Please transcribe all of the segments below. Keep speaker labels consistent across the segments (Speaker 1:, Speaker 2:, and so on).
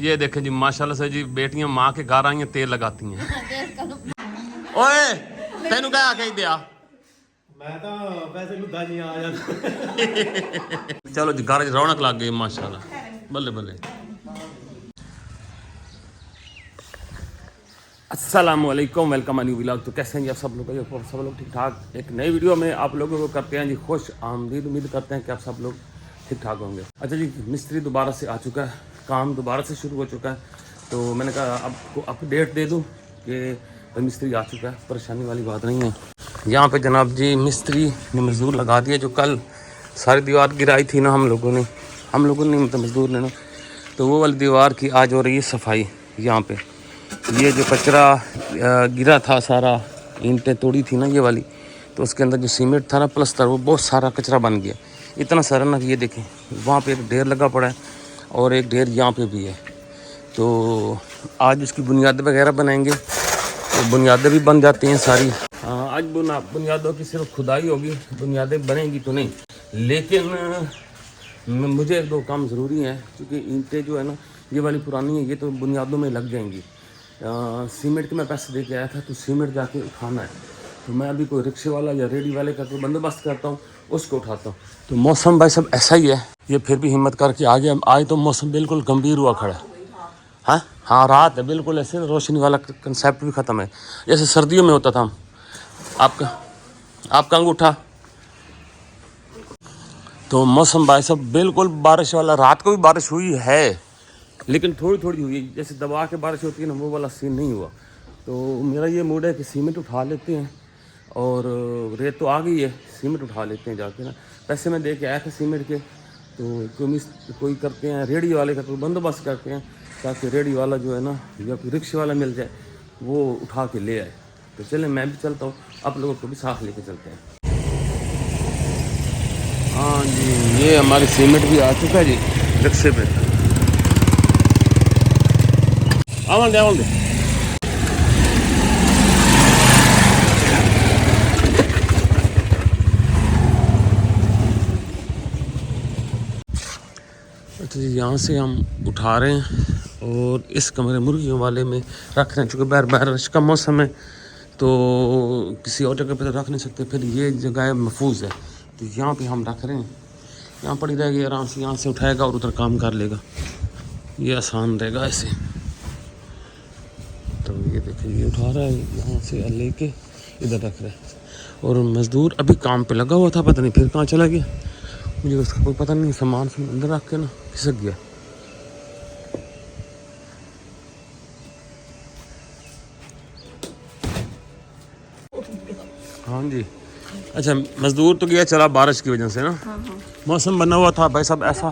Speaker 1: ये देखें जी माशाल्लाह से जी बेटियां माँ के घर आई हैं तेल लगाती हैं। ओए तेनू क्या आके दिया
Speaker 2: मैं तो वैसे लुद्दा जी आ जाता।
Speaker 1: चलो जी घर रौनक लग गई माशाल्लाह बल्ले बल्ले। अस्सलामुअलैकुम वेलकम न्यू व्लॉग। तो कैसे हैं आप सब लोग ठीक ठाक। एक नई वीडियो में आप लोगों को करते हैं जी खुश आमदीद। उम्मीद करते हैं कि आप सब लोग ठीक ठाक होंगे। अच्छा जी मिस्त्री दोबारा से आ चुका है, काम दोबारा से शुरू हो चुका है। तो मैंने कहा आपको अपडेट दे दूं कि मिस्त्री आ चुका है, परेशानी वाली बात नहीं है। यहाँ पे जनाब जी मिस्त्री ने मजदूर लगा दिया। जो कल सारी दीवार गिराई थी ना हम लोगों ने नहीं मतलब मजदूर ने ना, तो वो वाली दीवार की आज हो रही है सफाई। यहाँ पे ये जो कचरा गिरा था सारा, ईंटें तोड़ी थी ना ये वाली, तो उसके अंदर जो सीमेंट था ना प्लस्तर, वो बहुत सारा कचरा बन गया। इतना सारा ना कि ये देखें वहाँ पे एक ढेर लगा पड़ा है और एक ढेर यहाँ पे भी है। तो आज उसकी बुनियादें वगैरह बनाएंगे, तो बुनियादें भी बन जाती हैं सारी। हाँ आज बुनियादों की सिर्फ खुदाई होगी, बुनियादें बनेंगी तो नहीं। लेकिन मुझे एक दो काम ज़रूरी हैं, क्योंकि ईंटें जो है ना ये वाली पुरानी है, ये तो बुनियादों में लग जाएंगी। सीमेंट के मैं पैसे दे के आया था, तो सीमेंट जाके उठाना है। तो मैं अभी कोई रिक्शे वाला या रेडी वाले का कोई बंदोबस्त करता हूँ, उसको उठाता हूँ। तो मौसम भाई सब ऐसा ही है, ये फिर भी हिम्मत करके आ गया। आज तो मौसम बिल्कुल गंभीर हुआ खड़ा है। हाँ रात है बिल्कुल, ऐसे रोशनी वाला कंसेप्ट भी ख़त्म है, जैसे सर्दियों में होता था। आपका अंगूठा। तो मौसम भाई सब बिल्कुल बारिश वाला, रात को भी बारिश हुई है लेकिन थोड़ी थोड़ी हुई, जैसे दबा के बारिश होती है ना वो वाला सीन नहीं हुआ। तो मेरा ये मूड है कि सीमेंट उठा लेते हैं, और रेत तो आ गई है, सीमेंट उठा लेते हैं जाके ना। पैसे मैं दे के आया था सीमेंट के, तो कोई करते हैं रेडी वाले का कोई बंदोबस्त करते हैं, ताकि रेडी वाला जो है ना या कोई रिक्शे वाला मिल जाए वो उठा के ले आए। तो चलें मैं भी चलता हूँ, आप लोगों को भी साथ लेके चलते हैं। हाँ जी ये हमारी सीमेंट भी आ चुका है जी रिक्शे पे। आवांगे अच्छा जी यहाँ से हम उठा रहे हैं और इस कमरे मुर्गियों वाले में रख रहे हैं, चूँकि बारिश का मौसम है तो किसी और जगह पे तो रख नहीं सकते। फिर ये जगह महफूज है तो यहाँ पे हम रख रहे हैं, यहाँ पड़ी रहेगी आराम से, यहाँ से उठाएगा और उधर काम कर लेगा, ये आसान रहेगा ऐसे। तो ये देखिए ये उठा रहा है यहाँ से लेके इधर रख रहा है, और मज़दूर अभी काम पे लगा हुआ था, पता नहीं फिर कहाँ चला गया, मुझे उसका कोई पता नहीं। सामान से अंदर रख के ना खिसक गया। हाँ जी अच्छा मज़दूर तो गया चला बारिश की वजह से ना। मौसम बना हुआ था भाई साहब ऐसा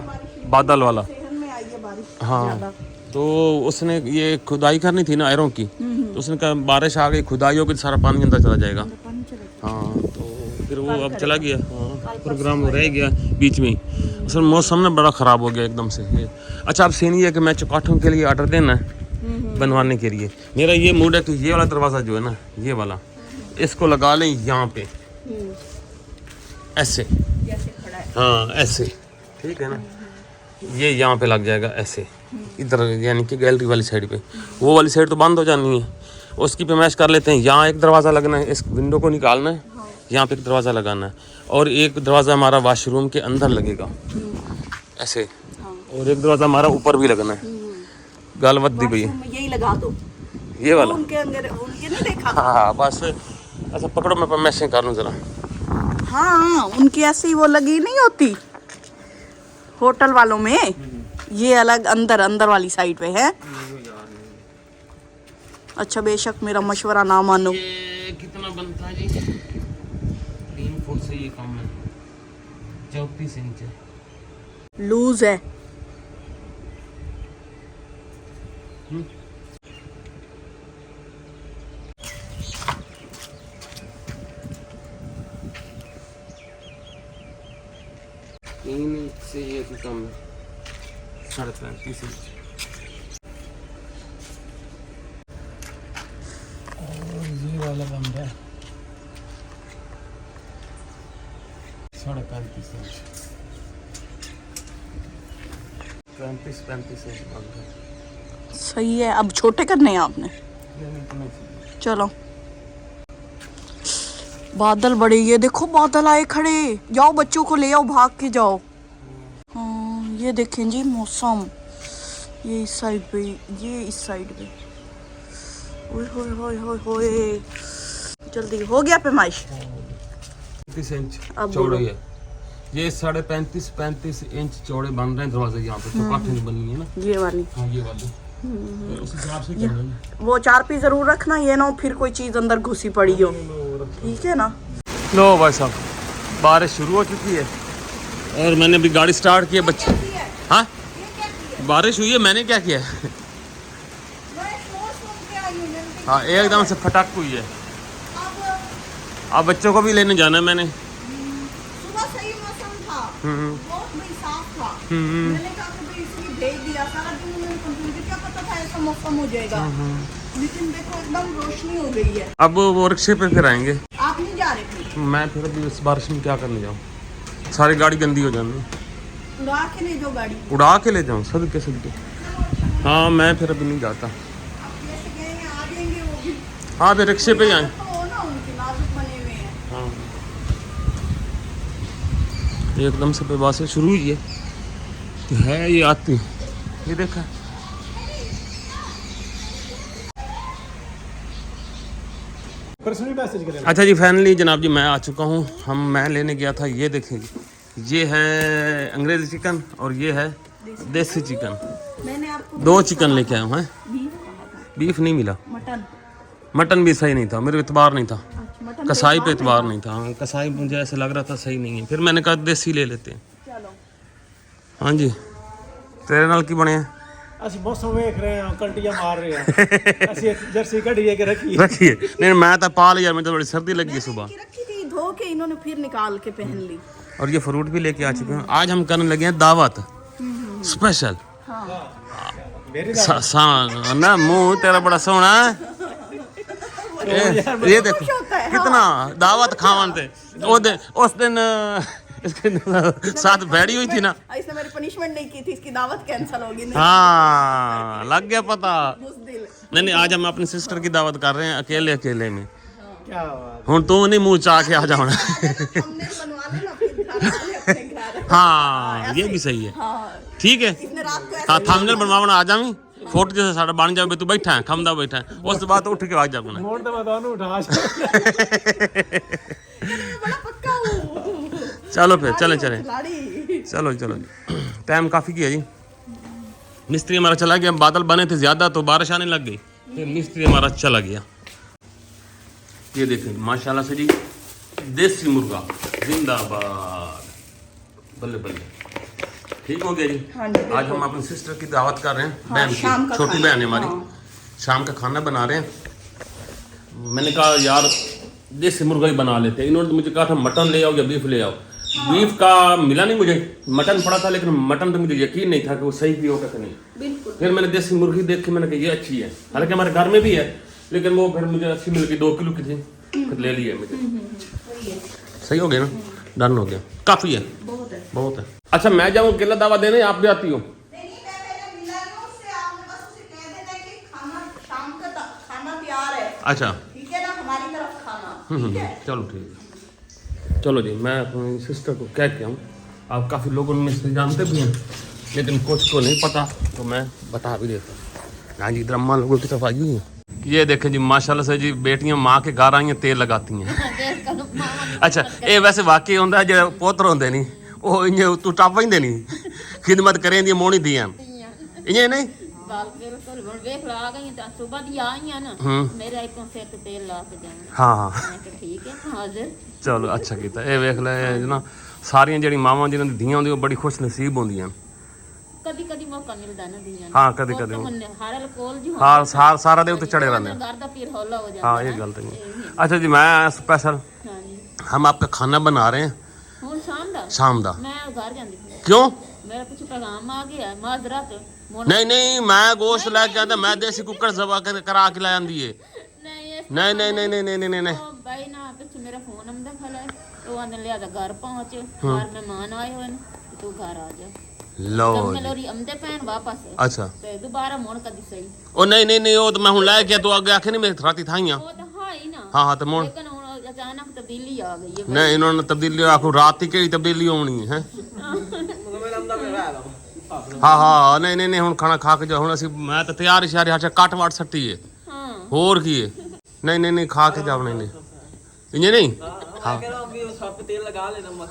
Speaker 1: बादल वाला। हाँ तो उसने ये खुदाई करनी थी ना आयरों की, तो उसने कहा बारिश आ गई खुदाई होगी सारा पानी अंदर चला जाएगा। हाँ तो फिर वो अब चला गया। हाँ प्रोग्राम रह गया बीच में ही, असल मौसम ना बड़ा ख़राब हो गया एकदम से ये। अच्छा अब सीन ये है कि मैं चौकाठों के लिए ऑर्डर देना है बनवाने के लिए। मेरा ये मूड है कि ये वाला दरवाज़ा जो है ना ये वाला, इसको लगा लें यहाँ पे ऐसे, हाँ ऐसे ठीक है ना, ये यहाँ पे लग जाएगा ऐसे इधर, यानी कि गैलरी वाली साइड पे। वो वाली साइड तो बंद हो जानी है, उसकी पेमाइश कर लेते हैं। यहाँ एक दरवाज़ा लगना है, इस विंडो को निकालना है, यहाँ पे एक दरवाज़ा लगाना है, और एक दरवाज़ा हमारा वाशरूम के अंदर लगेगा ऐसे, और एक दरवाज़ा हमारा ऊपर भी लगना है। गालवत दी भैया
Speaker 3: यही लगा दो
Speaker 1: ये वाला,
Speaker 3: उनके अंदर उनके नहीं देखा।
Speaker 1: हाँ बस अच्छा पकड़ो मैं पेमाइशें कर लूँ ज़रा।
Speaker 3: हाँ उनकी ऐसी वो लगी नहीं होती होटल वालों में, ये अलग अंदर वाली साइड पे है। अच्छा बेशक मेरा मशवरा ना मानो।
Speaker 1: ये कितना बनता है जी? 3 फुट से ये कम है, 34 इंच है।
Speaker 3: लूज है।
Speaker 1: तीन इंच से ये भी कम है, 35.5 इंच। और ये वाला बन रहा है 35.5 इंच, 35 इंच बन रहा है।
Speaker 3: सही है। अब छोटे करने हैं आपने? चलो। बादल बड़े, ये देखो बादल आए खड़े। जाओ बच्चों को ले आओ, भाग के जाओ। हाँ ये देखें जी मौसम, ये इस साइड पे, ये इस साइड पे। ओए होए होए होए होए, जल्दी हो गया पैमाइश।
Speaker 1: 35 इंच
Speaker 3: अब
Speaker 1: चौड़े
Speaker 3: बोलो।
Speaker 1: है ये, 35.5 इंच चौड़े बन रहे हैं दरवाजे यहाँ पे, तो काफी नहीं बननी है ना
Speaker 3: ये वाली,
Speaker 1: हाँ ये वाली, तो उस हिसाब से करना है।
Speaker 3: वो 4 पीस जरूर रखना, ये ना हो फिर कोई चीज अंदर घुसी पड़ी हो, ठीक है ना।
Speaker 1: लो भाई साहब, बारिश शुरू हो चुकी है और मैंने अभी गाड़ी स्टार्ट की है। बच्चे, हाँ बारिश हुई है, मैंने क्या किया है? हाँ एकदम से फटाक हुई है। अब बच्चों को भी लेने जाना है मैंने।
Speaker 3: सुबह सही मौसम था, बहुत भाई साफ था। मैंने कहा कि भाई इसलिए भेज दिया, सारा दिन मैंने कंप्यूटर, क्या पता था ऐसा मौसम हो जाएगा। लेकिन देखो एकदम रोशनी हो गई है।
Speaker 1: अब वो रिक्शे पे फिर आएंगे।
Speaker 3: आप नहीं जा रहे थे?
Speaker 1: मैं फिर अभी इस बारिश में क्या करने जाऊँ, सारी गाड़ी गंदी हो जानी।
Speaker 3: उड़ा के ले जाओ गाड़ी,
Speaker 1: उड़ा के ले जाऊँ सद के सद। हाँ मैं फिर अभी नहीं जाता।
Speaker 3: जैसे कहेंगे आ जाएंगे वो भी।
Speaker 1: हाँ फिर रिक्शे पे ही आए।
Speaker 3: तो हो ना, उनके नाजुक बने हुए हैं।
Speaker 1: हाँ एकदम से बेबासी शुरू हुई है ये आती, ये देखा।
Speaker 2: पर्सनली मैसेज करें।
Speaker 1: अच्छा जी फाइनली जनाब जी मैं आ चुका हूँ। मैं लेने गया था, ये देखें ये है अंग्रेज़ी चिकन और ये है देसी चिकन।
Speaker 3: मैंने आपको
Speaker 1: 2 चिकन लेके आया हूँ।
Speaker 3: बीफ कहा था,
Speaker 1: बीफ नहीं मिला,
Speaker 3: मटन।
Speaker 1: मटन भी सही नहीं था, मेरे एतबार नहीं था,
Speaker 3: अच्छा, मटन
Speaker 1: कसाई पे एतबार नहीं था। हाँ, कसाई मुझे ऐसा लग रहा था सही नहीं है, फिर मैंने कहा देसी ले लेते हैं।
Speaker 3: चलो।
Speaker 1: हाँ जी तेरे नाल की बने
Speaker 2: ਅਸੀਂ ਮੌਸਮ ਵੇਖ ਰਹੇ ਹਾਂ, ਕਲਟੀਆਂ ਮਾਰ ਰਹੇ ਹਾਂ। ਅਸੀਂ ਜਰਸੀ ਕੱਢੀਏ ਕਿ ਰੱਖੀਏ।
Speaker 1: रखिए नहीं मैं तो पा लिया, मुझे बड़ी सर्दी लगी है सुबह।
Speaker 3: की रखी थी, धो के इन्होंने फिर निकाल के पहन ली।
Speaker 1: और ये फ्रूट भी लेके आ चुके हैं। आज हम करने लगे हैं दावत स्पेशल।
Speaker 2: मेरी
Speaker 1: ना मुंह तेरा बड़ा सोना है। ये देखो कितना दावत खावन थे उस दिन इसके साथ बैठी हुई थी ना।
Speaker 3: इसने मेरी पनिशमेंट नहीं की थी, इसकी दावत कैंसिल होगी।
Speaker 1: हाँ लग गया पता।
Speaker 3: बुज़दिल।
Speaker 1: नहीं आज हम अपनी सिस्टर की दावत कर रहे हैं अकेले अकेले में।
Speaker 2: क्या बात।
Speaker 1: हूँ तू नहीं मुंह चाह के आ जाओ।
Speaker 3: हमने बनवा लेना फिर घर वाले अपने घर।
Speaker 1: हाँ ये भी सही है, ठीक है।
Speaker 3: इसने रात को
Speaker 1: हाँ थंबनेल बनवाना आ जावी, फोटो जैसे साड़ा बन जाए, तू बैठा है खमदा बैठा है, उस बाद उठ के आ जा अपना।
Speaker 2: मोड़ तो मैं दोनों उठा
Speaker 3: बड़ा पक्का हूँ।
Speaker 1: चलो फिर चले चले
Speaker 3: खिलाड़ी।
Speaker 1: चलो चलो टाइम काफ़ी किया जी। मिस्त्री हमारा चला गया, बादल बने थे ज़्यादा तो बारिश आने लग गई, फिर मिस्त्री हमारा चला गया। ये देखें माशाल्लाह से जी देसी मुर्गा जिंदाबाद, बल्ले बल्ले ठीक हो गया जी।
Speaker 3: हाँ जी,
Speaker 1: आज हम अपनी सिस्टर की दावत कर रहे हैं,
Speaker 3: हाँ,
Speaker 1: बहन
Speaker 3: शाम
Speaker 1: की,
Speaker 3: का
Speaker 1: छोटी
Speaker 3: खाना,
Speaker 1: बहन है हमारी।
Speaker 3: हाँ।
Speaker 1: शाम का खाना बना रहे हैं। मैंने कहा यार देसी मुर्गा ही बना लेते हैं। इन्होंने तो मुझे कहा था मटन ले आओ या बीफ ले आओ। बीफ का मिला नहीं मुझे, मटन पड़ा था, लेकिन मटन तो मुझे यकीन नहीं था कि वो सही भी होगा कि नहीं।
Speaker 3: बिल्कुल।
Speaker 1: फिर मैंने देसी मुर्गी देख के मैंने कहा ये अच्छी है, हालांकि हमारे घर में भी है, लेकिन वो फिर मुझे अच्छी मिल गई, 2 किलो की थी, फिर ले ली है मुझे। सही हो गया ना, डन हो गया, काफ़ी है,
Speaker 3: बहुत है।
Speaker 1: बहुत है। अच्छा मैं जाऊँ अकेला दावा देने, आप भी आती हो?
Speaker 3: खाना तैयार है,
Speaker 1: अच्छा
Speaker 3: ठीक है ना, हमारी तरफ खाना, ठीक है?
Speaker 1: चलो ठीक है। चलो जी मैं अपनी सिस्टर को कह के आऊँ, आप काफ़ी लोगों में से जानते भी हैं, लेकिन कुछ को नहीं पता, तो मैं बता भी देता हूँ। हाँ जी इधर अम्मा लोगों की तरफ आई हुई हैं। ये देखें जी माशाल्लाह से जी बेटियां माँ के घर आई हैं, तेल लगाती हैं। अच्छा ये वैसे वाकई होंदा है, जो पोत्र होंदे नहीं वो इं तू टप ही नहीं खिदमत करें दी मोनी दी इं नहीं
Speaker 4: बिल्कुल वेख ला गई तो सुबह दी आई है ना, मेरे एक सिर ते तेल ला के जाना।
Speaker 1: हाँ हाँ
Speaker 4: मैं ठीक है हाजिर।
Speaker 1: चलो अच्छा किया। ये वेख ले ना सारियां ਜਿਹੜੀ ਮਾਵਾਂ ਜਿਨ੍ਹਾਂ ਦੀ ਧੀਆਂ ਹੁੰਦੀਆਂ ਉਹ ਬੜੀ ਖੁਸ਼ ਨਸੀਬ ਹੁੰਦੀਆਂ।
Speaker 4: कदी कदी मौका मिलदा ना ਦੀਆਂ
Speaker 1: हाँ कदी कदी
Speaker 4: हर अल्कोहल जी
Speaker 1: हाँ सारा दिन उत्ते चढ़े रहते हैं।
Speaker 4: घर दा पीर हौला हो जाता।
Speaker 1: हाँ ये गल तो नहीं। अच्छा जी मैं स्पेशल
Speaker 4: हां जी
Speaker 1: हम आपका खाना बना रहे हैं
Speaker 4: हुन
Speaker 1: शाम दा।
Speaker 4: मैं घर जांदी थी,
Speaker 1: क्यों?
Speaker 4: मेरा कुछ पैगाम आ गया माजरत।
Speaker 1: नहीं नहीं मैं गोश्त लेके आता, मैं देसी कुकर जबा करा के ला आंदी है।
Speaker 4: नहीं
Speaker 1: नहीं नहीं नहीं नहीं नहीं नहीं नहीं
Speaker 4: भाई ना पिछ मेरा फोन आंदा खला है, तो आंदे लिया घर पहुंच, घर मेहमान आए हुए हैं, तू घर आ जा।
Speaker 1: लो
Speaker 4: मैं लोरी अमदे पैन वापस
Speaker 1: अच्छा
Speaker 4: ते दोबारा मोड़ कदी सही
Speaker 1: ओ नहीं ओ तो मैं हुन लाया क्या तू आगे आखे नहीं मैं राती थाइयां
Speaker 4: वो तो हां ही ना
Speaker 1: हाँ तो मोड़
Speaker 4: लेकिन हुन अचानक तब्दीली आ गई है
Speaker 1: नहीं इन्होंने तब्दीली आखो रात की केड़ी तब्दीली होनी है हाँ नहीं हुन खाना खा के जा हुन असि मैं तो तैयार इशारे हां कट वाट सट्टी है
Speaker 4: हां
Speaker 1: होर की है नहीं खा के जाओ नहीं इन्हें नहीं हाँ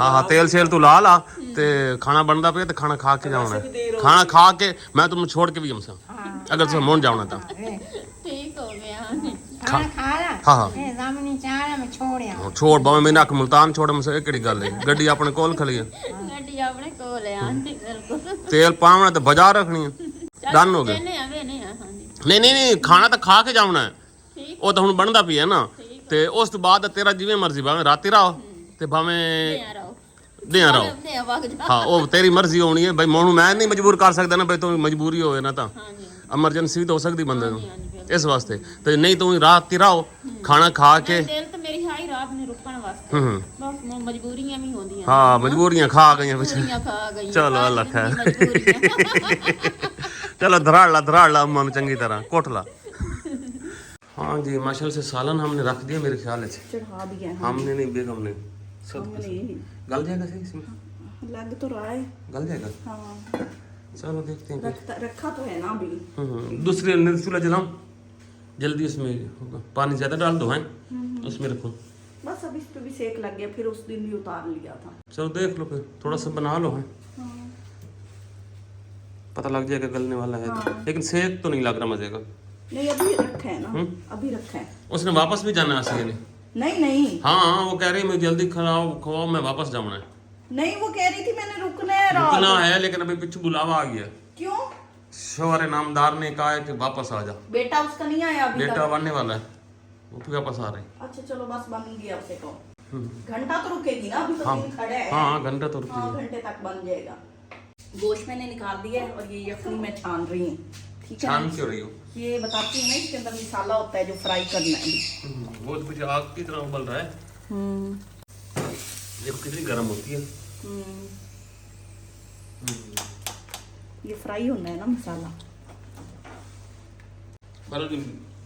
Speaker 1: हाँ तेल शेल तू ला ते खाना बनता पे तो खाना खा के जाना खाना खा के मैं तुम छोड़ के भी हमसा अगर तुम मोड़ जाना था
Speaker 4: ठीक हो गया
Speaker 1: हाँ छोड़ बावे मैंने आख मुल्तान छोड़ हमसे एक गल है गड्डी अपने कोल खली है
Speaker 4: गड्डी अपने कोल है आंटी बिल्कुल
Speaker 1: तेल पावना तो बाजार रखनी है डन हो गया नहीं खाना तो खा के जाना है वो तो हुन बनता पी है ना ते उस तो बाद तेरा जिवें मर्जी भावे राती रहो ते भावे दिया रहो हाँ वो तेरी मर्जी होनी है भाई मोनू मैं नहीं मजबूर कर सकदा ना भाई तू मजबूरी होए ना तो एमरजेंसी तो हो सकती बंदे नूं इस वास्ते तो नहीं तू राती रहो खाना खा के
Speaker 4: तेल तो मेरी हाई रात ने रुकण वास्ते बस मजबूरियां भी होंदियां
Speaker 1: हाँ मजबूरियां खा गई
Speaker 4: मजबूरियां खा गई
Speaker 1: चलो अल्लाह खैर चलो धराड़ ला अम्मा नूं चंगी तरह कोटला हाँ जी माशाल्लाह से सालन हमने रख दिया मेरे ख्याल से
Speaker 3: चढ़ा दिया है
Speaker 1: हमने नहीं बेगम ने सब
Speaker 3: हमने
Speaker 1: गल जाएगा सही इसमें
Speaker 3: लग तो रहा है
Speaker 1: गल जाएगा
Speaker 3: हाँ
Speaker 1: चलो देखते हैं
Speaker 3: रखा तो है ना अभी
Speaker 1: दूसरे चूल्हा जलाऊं जल्दी उसमें पानी ज्यादा डाल दो हैं उसमें रखो
Speaker 3: बस अब इस पे भी सेक लग गया फिर उस दिन भी उतार लिया था
Speaker 1: चलो देख लो फिर थोड़ा सा बना लो है पता लग जाएगा गलने वाला है लेकिन सेक तो नहीं लग रहा मजे का
Speaker 3: नहीं अभी रखा है ना अभी रखा है
Speaker 1: उसने वापस भी जाना है
Speaker 3: नहीं
Speaker 1: हाँ वो कह रही मैं जल्दी खवाओ मैं वापस जाना है
Speaker 3: नहीं वो कह रही थी मैंने रुकना है रात
Speaker 1: रुकना है लेकिन अभी पीछे बुलावा आ गया
Speaker 3: क्यों
Speaker 1: शोहर नामदार ने कहा है कि वापस आ जा
Speaker 3: बेटा उसका नहीं आया अभी
Speaker 1: बेटा बनने वाला है वो भी वापस आ रहे हैं
Speaker 3: अच्छा चलो बस बन गया उसे को घंटा तो रुकेगी ना अभी तो
Speaker 1: हाँ
Speaker 3: दिन खड़े है
Speaker 1: हाँ घंटा तो रुकेगी
Speaker 3: हाँ घंटे तक बन जाएगा गोश्त मैंने निकाल दिया है और ये यखनी मैं छान रही हूँ ठीक है
Speaker 1: छान क्यों रही हो
Speaker 3: ये बताती हूँ ना इसके अंदर मसाला होता है जो फ्राई करना है
Speaker 1: वो तो कुछ आग की तरह उबल रहा है देखो कितनी गर्म होती है
Speaker 3: ये फ्राई होना है ना मसाला
Speaker 1: पर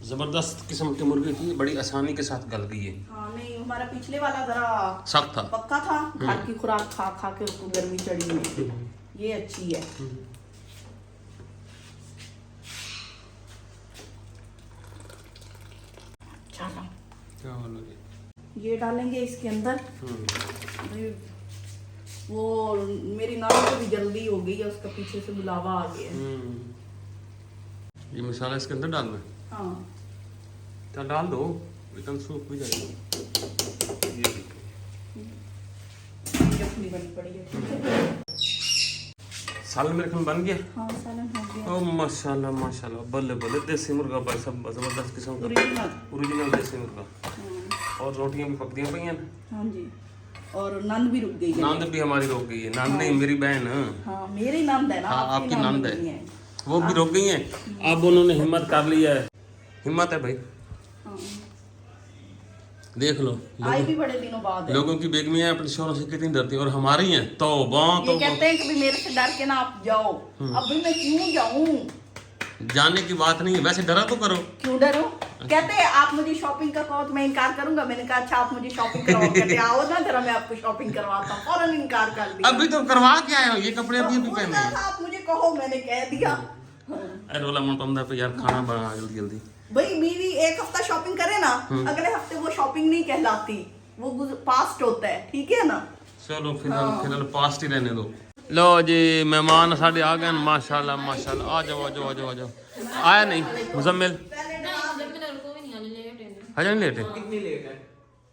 Speaker 1: जबरदस्त किस्म की मुर्गी थी बड़ी आसानी के साथ गल गई है
Speaker 3: हाँ नहीं हमारा पिछले वाला जरा
Speaker 1: सख्त था
Speaker 3: पक्का था घर की खुराक खा खा के उसको गर्मी चढ़ी हुई ये अच्छी है चलो ये डालेंगे इसके अंदर वो मेरी नानी को भी जल्दी हो गई है उसका पीछे से बुलावा आ गया
Speaker 1: ये मसाला इसके अंदर डालना है
Speaker 3: हाँ
Speaker 1: तो डाल दो इतना सूख भी जाएगा ये
Speaker 3: यखनी बनी पड़ी है
Speaker 1: सालन मेरे ख्याल बन गया
Speaker 3: हाँ सालन हो गया
Speaker 1: ओ माशाल्लाह बल्ले बल्ले देसी मुर्गा भाई सब जबरदस्त किस्म का ओरिजिनल देसी मुर्गा और रोटियां भी पकदियां पई हैं
Speaker 3: हाँ जी और नंद भी रुक गई है
Speaker 1: नंद भी हमारी रुक गई है नंद नहीं मेरी बहन
Speaker 3: हाँ मेरी नंद है ना
Speaker 1: हाँ आपकी नंद है
Speaker 3: नहीं
Speaker 1: वो भी रुक गई है अब उन्होंने हिम्मत कर ली है हिम्मत है भाई
Speaker 3: हाँ।
Speaker 1: देख लो
Speaker 3: आई भी बड़े दिनों बाद है
Speaker 1: लोगों की बेगमियां अपने शोहरों से कितनी डरती है और हमारी हैं तो
Speaker 3: ये कहते हैं कि भी मेरे से डर के ना आप जाओ अभी मैं क्यों जाऊं
Speaker 1: जाने की बात नहीं है वैसे डरा तो करो
Speaker 3: क्यों डरो कहते हैं आप मुझे शॉपिंग का कहो तो मैं इनकार करूंगा मैंने कहा अच्छा आप मुझे शॉपिंग करवाओ कहते आओ ना जरा मैं आपको शॉपिंग करवाता हूँ फौरन इनकार कर दिया
Speaker 1: अभी तो करवा के आए हो ये कपड़े अभी अभी पहने हैं
Speaker 3: आप मुझे कहो मैंने कह दिया
Speaker 1: अरे रोला मन पंदा पे यार खाना बना जल्दी जल्दी
Speaker 3: भाई बीवी एक हफ्ता शॉपिंग करे ना अगले हफ्ते वो शॉपिंग नहीं कहलाती वो पास्ट होता है ठीक है ना
Speaker 1: चलो फिलहाल पास्ट ही रहने दो लो जी मेहमान साढ़े आ गए माशाल्लाह आ जाओ आया नहीं मुजम्मिल हजे नहीं लेटे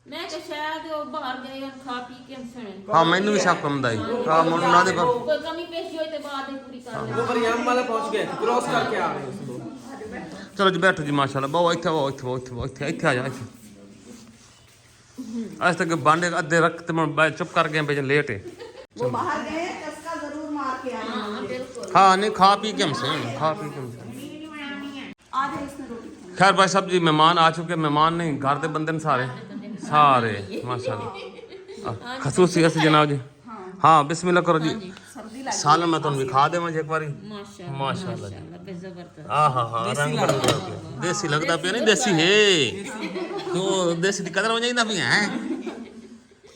Speaker 4: मैं कि शायद वो बाहर गए हैं खा पी के सुने
Speaker 1: हाँ मैंने भी शक कम दाई हाँ मोनू ना दे पर
Speaker 4: कोई कमी पेशी होई ते बाद ही पूरी कर ले
Speaker 2: वो परियाम वाला पहुंच गए क्रॉस करके आ रहे हैं उसको
Speaker 1: चलो जी बैठो जी माशाल्लाह बहु इत्थे आ जा आज तक बांडे अद्धे रख मैं चुप कर गए पे लेट है
Speaker 3: वो बाहर गए चस्का जरूर मार के आए
Speaker 4: हां बिल्कुल
Speaker 1: हाँ नहीं खा पी के हमसे खा पी के हमसे
Speaker 3: आ जाए इसने रोटी
Speaker 1: खैर भाई साहब जी मेहमान आ चुके मेहमान नहीं घर के बंदे सारे माशाल्लाह खसूसियत से जनाब जी हाँ बिस्मिल्लाह करो जी
Speaker 3: सर्दी
Speaker 1: सालन मैं तुम विखा देवां एक बारी
Speaker 4: माशाल्लाह
Speaker 1: माशाल्लाह जी
Speaker 4: माशाल्लाह बे जबरदस्त
Speaker 1: हाँ रंग बड़ा देसी लगता पिया नहीं देसी है तो देसी की कदर हो जाइंदा पिया है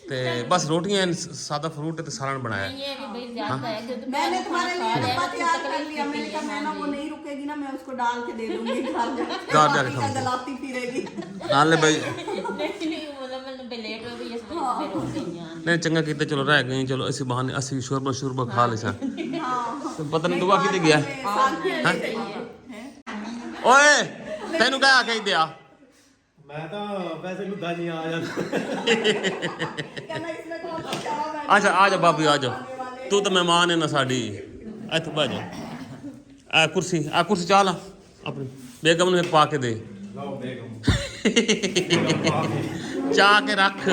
Speaker 1: ते बस रोटियां सादा फ्रूट ते सालन बनाया
Speaker 4: ये भी भाई ज्यादा है क्योंकि
Speaker 3: मैंने तुम्हारे लिए डब्बा तैयार कर लिया मैंने कहा मैं ना वो नहीं रुकेगी ना मैं उसको डाल के दे दूंगी घर जाके
Speaker 1: खा
Speaker 3: गलाती फिरेगी
Speaker 1: नाले भाई
Speaker 4: नहीं मतलब मैं लेट हो गई इस वजह से रोक गई हां
Speaker 1: नहीं चंगा कीते चलो रह गए चलो इसी बहाने असि शोरबा खा ले सा तो पता नहीं दुआ किते गया ओए तेनू क्या कह दिया
Speaker 2: मैं तो वैसे लुद्धा जी आ जाता
Speaker 3: कहना इसमें कौन सा चाव है
Speaker 1: अच्छा आ जा बाबू आ जा तू तो मेहमान है ना साडी इत्थे बह जा आ कुर्सी चाह ला अपनी बेगम ने पा के दे
Speaker 2: लाओ बेगम
Speaker 1: चाह के रख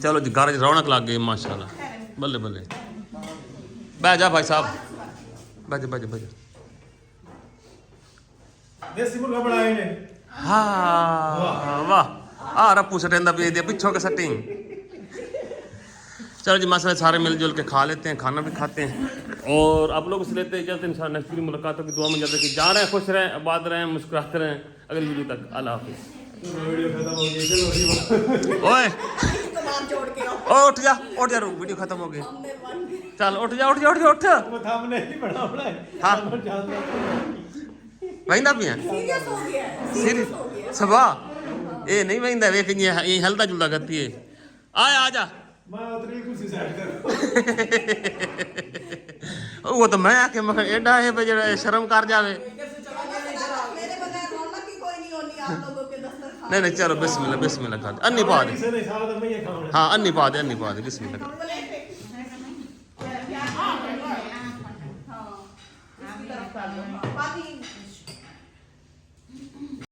Speaker 1: चलो जी घर च रौनक लग गई माशाल्लाह बल्ले बल्ले बह जा भाई साहब बह जा
Speaker 2: देसी मुर्गा बनाए ने
Speaker 1: हाँ वाह रप्पू सटेंदा भेज दिया पिछों के सेटिंग चलो जी मसले सारे मिलजुल के खा लेते हैं खाना भी खाते हैं और आप लोग से लेते हैं जल्द इंशाल्लाह नेक्स्ट वीडियो मुलाकातों की दुआ में जाते कि जा रहे हैं खुश रहें आबाद रहें मुस्कुराते रहें अगली वीडियो तक अल्लाह हाफिज़
Speaker 2: वीडियो खत्म हो गई चलो
Speaker 1: ओए
Speaker 3: कबाब जोड़ के आओ
Speaker 1: उठ जा वीडियो खत्म हो गई
Speaker 3: हमने बन गए
Speaker 1: चल उठ जा
Speaker 2: वो थंबनेल ही बना है
Speaker 1: हाँ वहींदा पिया
Speaker 3: सीरियस हो गया है
Speaker 1: सीरियस सबा ए नहीं वहींदा वेख ये हलदा जुलदा करती है आ जा
Speaker 2: मैं उतरी कुर्सी सेट कर
Speaker 1: वो तो मैं आके मैं एडा है भाई जरा शर्म कर जावे
Speaker 3: मेरे बगैर रौनक की कोई नहीं होनी आप लोगों के दस्तरखान
Speaker 1: नहीं चलो बिस्मिल्लाह खा दे अन्नी पा दे
Speaker 2: किसी ने साथ में ये खाना
Speaker 1: हाँ अन्नी पा दे बिस्मिल्लाह कर
Speaker 3: बाकी